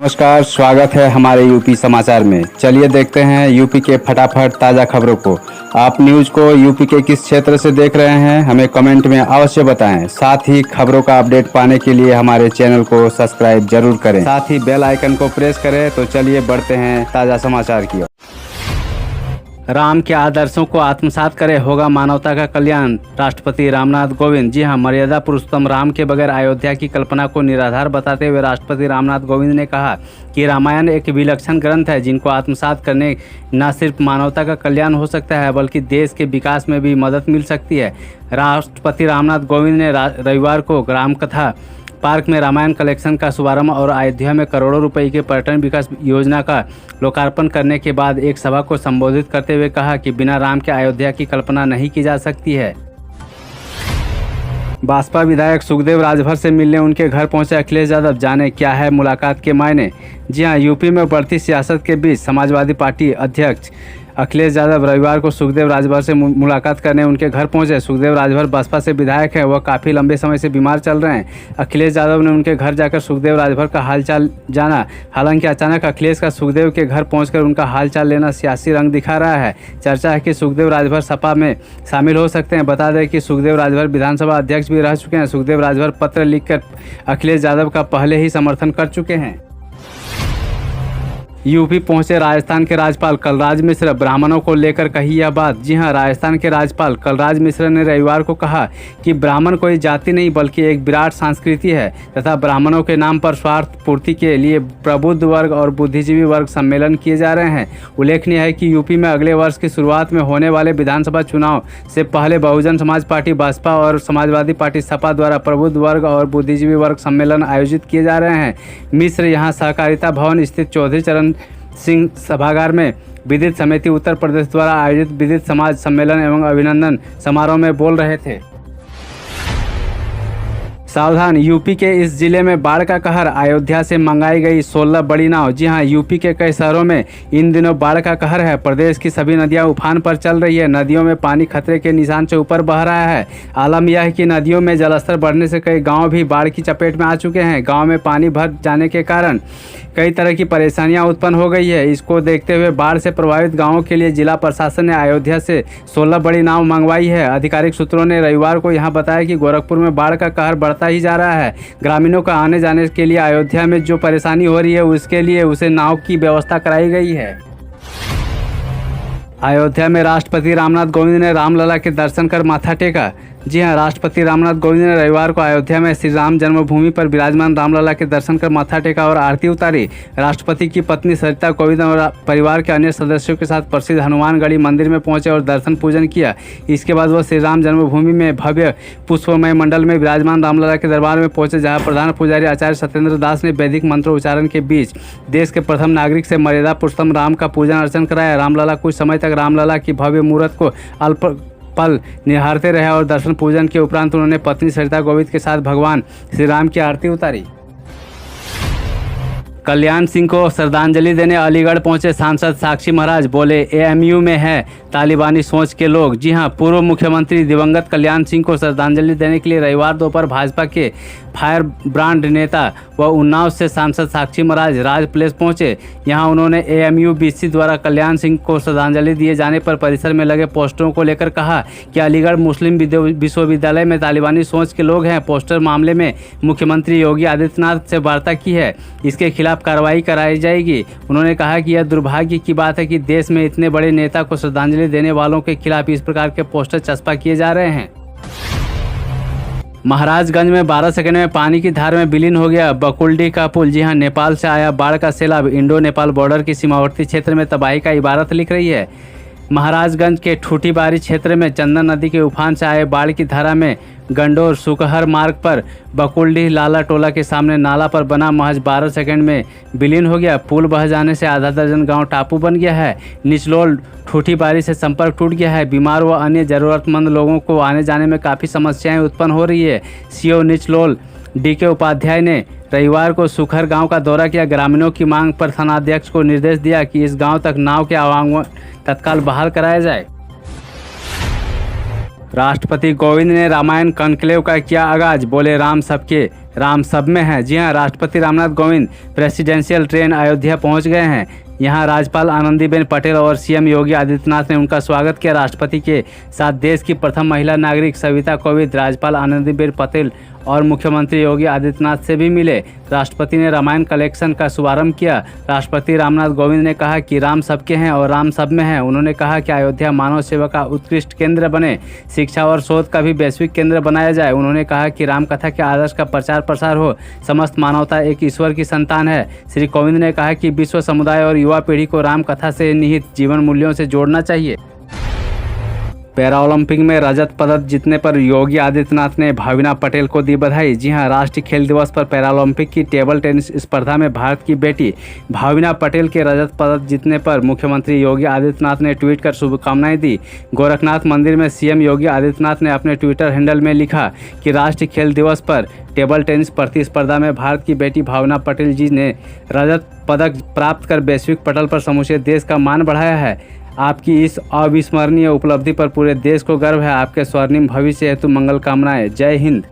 नमस्कार, स्वागत है हमारे यूपी समाचार में। चलिए देखते हैं यूपी के फटाफट ताज़ा खबरों को। आप न्यूज़ को यूपी के किस क्षेत्र से देख रहे हैं, हमें कमेंट में अवश्य बताएं। साथ ही खबरों का अपडेट पाने के लिए हमारे चैनल को सब्सक्राइब जरूर करें, साथ ही बेल आइकन को प्रेस करें। तो चलिए बढ़ते हैं ताज़ा समाचार की ओर। राम के आदर्शों को आत्मसात करे, होगा मानवता का कल्याण, राष्ट्रपति रामनाथ कोविंद। जी हां, मर्यादा पुरुषोत्तम राम के बगैर अयोध्या की कल्पना को निराधार बताते हुए राष्ट्रपति रामनाथ कोविंद ने कहा कि रामायण एक विलक्षण ग्रंथ है जिनको आत्मसात करने न सिर्फ मानवता का कल्याण हो सकता है बल्कि देश के विकास में भी मदद मिल सकती है। राष्ट्रपति रामनाथ कोविंद ने रविवार को रामकथा पार्क में रामायण कलेक्शन का शुभारंभ और अयोध्या में करोड़ों रुपए के पर्यटन विकास योजना का लोकार्पण करने के बाद एक सभा को संबोधित करते हुए कहा कि बिना राम के अयोध्या की कल्पना नहीं की जा सकती है। भाजपा विधायक सुखदेव राजभर से मिलने उनके घर पहुंचे अखिलेश यादव। जाने क्या है मुलाकात के मायने। जी हां, यूपी में बढ़ती सियासत के बीच समाजवादी पार्टी अध्यक्ष अखिलेश यादव रविवार को सुखदेव राजभर से मुलाकात करने उनके घर पहुंचे। सुखदेव राजभर बसपा से विधायक हैं, वह काफ़ी लंबे समय से बीमार चल रहे हैं। अखिलेश यादव ने उनके घर जाकर सुखदेव राजभर का हालचाल जाना। हालांकि अचानक अखिलेश का सुखदेव के घर पहुंचकर उनका हालचाल लेना सियासी रंग दिखा रहा है। चर्चा है कि सुखदेव राजभर सपा में शामिल हो सकते हैं। बता दें कि सुखदेव राजभर विधानसभा अध्यक्ष भी रह चुके हैं। सुखदेव राजभर पत्र लिखकर अखिलेश यादव का पहले ही समर्थन कर चुके हैं। यूपी पहुंचे राजस्थान के राज्यपाल कलराज मिश्र। ब्राह्मणों को लेकर कही यह बात। जी हां, राजस्थान के राज्यपाल कलराज मिश्र ने रविवार को कहा कि ब्राह्मण कोई जाति नहीं बल्कि एक विराट संस्कृति है तथा ब्राह्मणों के नाम पर स्वार्थ पूर्ति के लिए प्रबुद्ध वर्ग और बुद्धिजीवी वर्ग सम्मेलन किए जा रहे हैं। उल्लेखनीय है कि यूपी में अगले वर्ष की शुरुआत में होने वाले विधानसभा चुनाव से पहले बहुजन समाज पार्टी बसपा और समाजवादी पार्टी सपा द्वारा प्रबुद्ध वर्ग और बुद्धिजीवी वर्ग सम्मेलन आयोजित किए जा रहे हैं। मिश्र यहाँ सहकारिता भवन स्थित चौधरी चरण सिंह सभागार में विदित समिति उत्तर प्रदेश द्वारा आयोजित विदित समाज सम्मेलन एवं अभिनंदन समारोह में बोल रहे थे। सावधान, यूपी के इस जिले में बाढ़ का कहर। अयोध्या से मंगाई गई 16 बड़ी नाव। जी हां, यूपी के कई शहरों में इन दिनों बाढ़ का कहर है। प्रदेश की सभी नदियां उफान पर चल रही है। नदियों में पानी खतरे के निशान से ऊपर बह रहा है। आलम यह है कि नदियों में जलस्तर बढ़ने से कई गांव भी बाढ़ की चपेट में आ चुके हैं। गांव में पानी भर जाने के कारण कई तरह की परेशानियां उत्पन्न हो गई है। इसको देखते हुए बाढ़ से प्रभावित गाँवों के लिए जिला प्रशासन ने अयोध्या से 16 बड़ी नाव मंगवाई है। आधिकारिक सूत्रों ने रविवार को यहाँ बताया कि गोरखपुर में बाढ़ का कहर बढ़ता ही जा रहा है। ग्रामीणों का आने जाने के लिए अयोध्या में जो परेशानी हो रही है उसके लिए उसे नाव की व्यवस्था कराई गई है। अयोध्या में राष्ट्रपति रामनाथ कोविंद ने रामलला के दर्शन कर माथा टेका। जी हां, राष्ट्रपति रामनाथ कोविंद ने रविवार को अयोध्या में श्री राम जन्मभूमि पर विराजमान रामलला के दर्शन कर माथा टेका और आरती उतारी। राष्ट्रपति की पत्नी सरिता कोविंद और परिवार के अन्य सदस्यों के साथ प्रसिद्ध हनुमानगढ़ी मंदिर में पहुंचे और दर्शन पूजन किया। इसके बाद वह श्री राम जन्मभूमि में भव्य पुष्पमय मंडल में विराजमान रामलला के दरबार में पहुंचे, जहाँ प्रधान पुजारी आचार्य सत्येंद्र दास ने वैदिक मंत्रोच्चारण के बीच देश के प्रथम नागरिक से मर्यादा पुरुषोत्तम राम का पूजन अर्चन कराया। रामलला कुछ समय तक रामलला की भव्य मूर्त को अल्प पल निहारते रहे और दर्शन पूजन के उपरांत उन्होंने पत्नी सरिता कोविंद के साथ भगवान श्री राम की आरती उतारी। कल्याण सिंह को श्रद्धांजलि देने अलीगढ़ पहुंचे सांसद साक्षी महाराज। बोले, एएमयू में है तालिबानी सोच के लोग। जी हां, पूर्व मुख्यमंत्री दिवंगत कल्याण सिंह को श्रद्धांजलि देने के लिए रविवार दोपहर भाजपा के फायर ब्रांड नेता व उन्नाव से सांसद साक्षी महाराज राज प्लेस पहुंचे। यहां उन्होंने एएमयू बीसी द्वारा कल्याण सिंह को श्रद्धांजलि दिए जाने पर परिसर में लगे पोस्टरों को लेकर कहा कि अलीगढ़ मुस्लिम विश्वविद्यालय में तालिबानी सोच के लोग हैं। पोस्टर मामले में मुख्यमंत्री योगी आदित्यनाथ से वार्ता की है, इसके खिलाफ कार्रवाई कराई जाएगी। उन्होंने कहा कि यह दुर्भाग्य की बात है कि देश में इतने बड़े नेता को श्रद्धांजलि देने वालों के खिलाफ इस प्रकार के पोस्टर चस्पा किए जा रहे हैं। महाराजगंज में 12 सेकंड में पानी की धार में विलीन हो गया बकुलडी का पुल। जी हां, नेपाल से आया बाढ़ का सैलाब इंडो नेपाल बॉर्डर की सीमावर्ती क्षेत्र में तबाही का इबारत लिख रही है। महाराजगंज के ठूठीबारी क्षेत्र में चंदन नदी के उफान से आए बाढ़ की धारा में गंडोर सुकहर मार्ग पर बकुलडीह लाला टोला के सामने नाला पर बना महज 12 सेकंड में विलीन हो गया। पुल बह जाने से आधा दर्जन गांव टापू बन गया है। निचलोल ठूठीबारी से संपर्क टूट गया है। बीमार व अन्य जरूरतमंद लोगों को आने जाने में काफ़ी समस्याएं उत्पन्न हो रही है। सीओ निचलोल डीके उपाध्याय ने रविवार को सुखर गांव का दौरा किया। ग्रामीणों की मांग पर थानाध्यक्ष को निर्देश दिया कि इस गांव तक नाव के आवागमन तत्काल बहाल कराया जाए। राष्ट्रपति कोविंद ने रामायण कॉन्क्लेव का किया आगाज। बोले, राम सबके राम सब में है। जी हां, राष्ट्रपति रामनाथ कोविंद प्रेसिडेंशियल ट्रेन अयोध्या पहुंच गए हैं। यहां राज्यपाल आनंदीबेन पटेल और सीएम योगी आदित्यनाथ ने उनका स्वागत किया। राष्ट्रपति के साथ देश की प्रथम महिला नागरिक सविता कोविंद राज्यपाल आनंदीबेन पटेल और मुख्यमंत्री योगी आदित्यनाथ से भी मिले। राष्ट्रपति ने रामायण कलेक्शन का शुभारंभ किया। राष्ट्रपति रामनाथ कोविंद ने कहा कि राम सबके हैं और राम सब में है। उन्होंने कहा कि अयोध्या मानव सेवा का उत्कृष्ट केंद्र बने, शिक्षा और शोध का भी वैश्विक केंद्र बनाया जाए। उन्होंने कहा कि राम कथा के आदर्श का प्रचार प्रसार हो। समस्त मानवता एक ईश्वर की संतान है। श्री कोविंद ने कहा कि विश्व समुदाय और युवा पीढ़ी को राम कथा से निहित जीवन मूल्यों से जोड़ना चाहिए। पैरा ओलंपिक में रजत पदक जीतने पर योगी आदित्यनाथ ने भाविना पटेल को दी बधाई। जी हां, राष्ट्रीय खेल दिवस पर पैरा ओलंपिक की टेबल टेनिस स्पर्धा में भारत की बेटी भाविना पटेल के रजत पदक जीतने पर मुख्यमंत्री योगी आदित्यनाथ ने ट्वीट कर शुभकामनाएं दी। गोरखनाथ मंदिर में सीएम योगी आदित्यनाथ ने अपने ट्विटर हैंडल में लिखा कि राष्ट्रीय खेल दिवस पर टेबल टेनिस प्रतिस्पर्धा में भारत की बेटी भाविना पटेल जी ने रजत पदक प्राप्त कर वैश्विक पटल पर समूचे देश का मान बढ़ाया है। आपकी इस अविस्मरणीय उपलब्धि पर पूरे देश को गर्व है। आपके स्वर्णिम भविष्य हेतु मंगल कामनाएं। जय हिंद।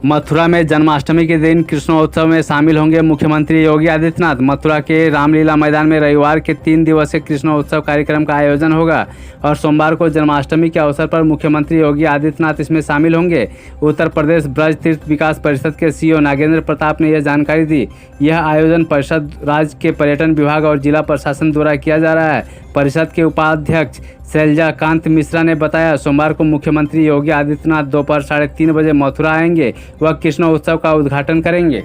मथुरा में जन्माष्टमी के दिन कृष्णोत्सव में शामिल होंगे मुख्यमंत्री योगी आदित्यनाथ। मथुरा के रामलीला मैदान में रविवार के 3 दिवसीय कृष्णोत्सव कार्यक्रम का आयोजन होगा और सोमवार को जन्माष्टमी के अवसर पर मुख्यमंत्री योगी आदित्यनाथ इसमें शामिल होंगे। उत्तर प्रदेश ब्रज तीर्थ विकास परिषद के सीईओ नागेंद्र प्रताप ने यह जानकारी दी। यह आयोजन परिषद राज्य के पर्यटन विभाग और जिला प्रशासन द्वारा किया जा रहा है। परिषद के उपाध्यक्ष शैलजाकांत मिश्रा ने बताया, सोमवार को मुख्यमंत्री योगी आदित्यनाथ दोपहर 3:30 बजे मथुरा आएंगे। वह कृष्ण उत्सव का उद्घाटन करेंगे।